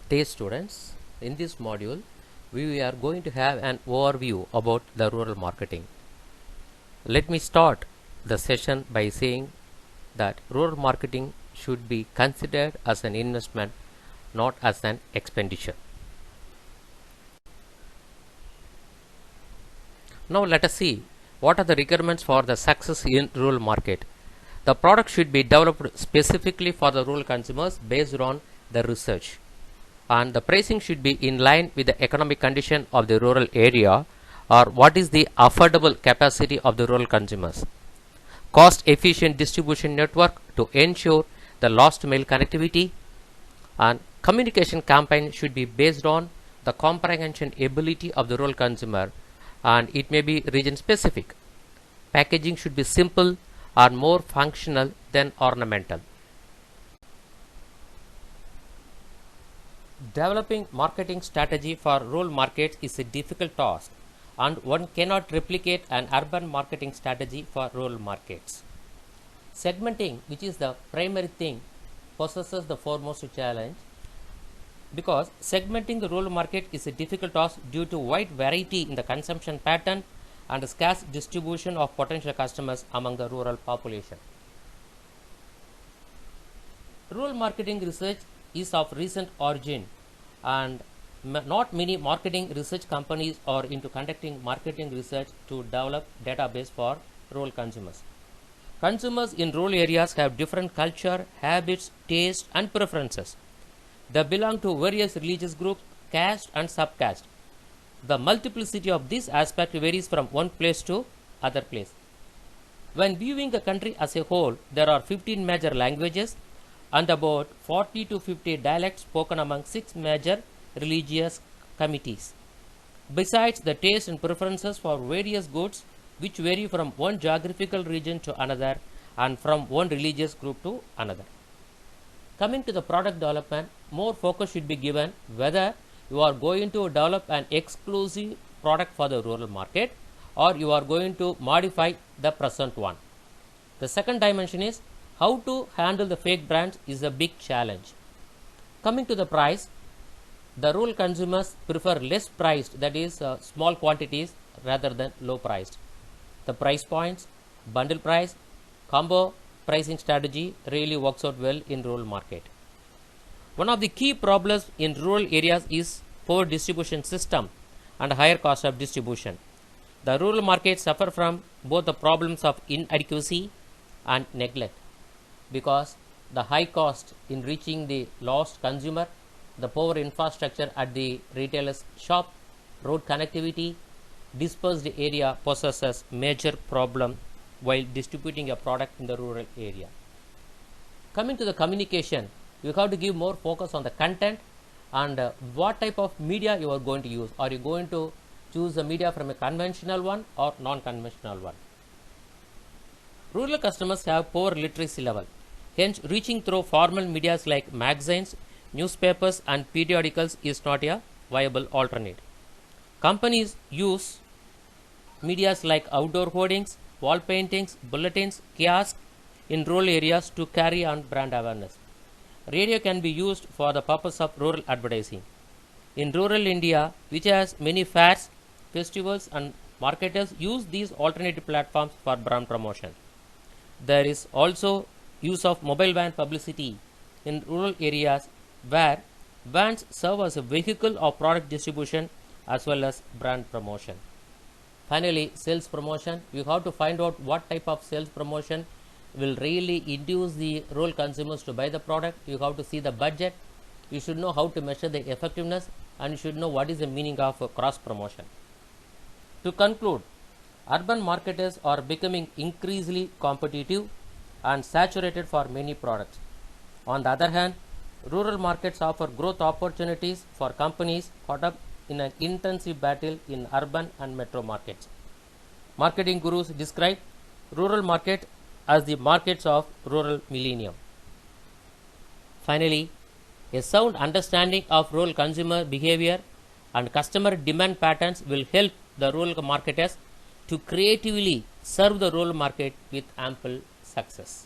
Dear students, in this module we are going to have an overview about the rural marketing. Let me start the session by saying that rural marketing should be considered as an investment, not as an expenditure. Now let us see what are the requirements for the success in rural market. The product should be developed specifically for the rural consumers based on the research, and the pricing should be in line with the economic condition of the rural area or what is the affordable capacity of the rural consumers. Cost efficient distribution network to ensure the last mile connectivity, and communication campaign should be based on the comprehension ability of the rural consumer, and it may be region specific. Packaging should be simple or more functional than ornamental. Developing marketing strategy for rural markets is a difficult task, and one cannot replicate an urban marketing strategy for rural markets. Segmenting, which is the primary thing, possesses the foremost challenge, because segmenting the rural market is a difficult task due to wide variety in the consumption pattern and scarce distribution of potential customers among the rural population. Rural marketing research is of recent origin, and not many marketing research companies are into conducting marketing research to develop database for rural consumers. Consumers in rural areas have different culture, habits, taste and preferences. They belong to various religious groups, caste and subcaste. The multiplicity of this aspect varies from one place to other place. When viewing the country as a whole, there are 15 major languages and about 40 to 50 dialects spoken among 6 major religious communities. Besides the taste and preferences for various goods, which vary from one geographical region to another and from one religious group to another. Coming to the product development, more focus should be given whether you are going to develop an exclusive product for the rural market or you are going to modify the present one. The second dimension is how to handle the fake brands is a big challenge. Coming to the price, the rural consumers prefer less priced, that is small quantities rather than low priced. The price points, bundle price, combo pricing strategy really works out well in rural market. One of the key problems in rural areas is poor distribution system and higher cost of distribution. The rural markets suffer from both the problems of inadequacy and neglect, because the high cost in reaching the lost consumer, the poor infrastructure at the retailer's shop, road connectivity, dispersed area possesses major problem while distributing a product in the rural area. Coming to the communication, you have to give more focus on the content and what type of media you are going to use. Are you going to choose a media from a conventional one or non-conventional one? Rural customers have poor literacy level. Hence, reaching through formal medias like magazines, newspapers and periodicals is not a viable alternate. Companies use medias like outdoor hoardings, wall paintings, bulletins, kiosks in rural areas to carry on brand awareness. Radio can be used for the purpose of rural advertising. In rural India, which has many fairs, festivals and marketers use these alternative platforms for brand promotion. There is also use of mobile van publicity in rural areas where vans serve as a vehicle of product distribution as well as brand promotion. Finally, sales promotion. You have to find out what type of sales promotion will really induce the rural consumers to buy the product. You have to see the budget. You should know how to measure the effectiveness, and you should know what is the meaning of cross promotion. To conclude, urban marketers are becoming increasingly competitive and saturated for many products. On the other hand, rural markets offer growth opportunities for companies caught up in an intensive battle in urban and metro markets. Marketing gurus describe rural market as the markets of rural millennium. Finally, a sound understanding of rural consumer behavior and customer demand patterns will help the rural marketers to creatively serve the rural market with ample success.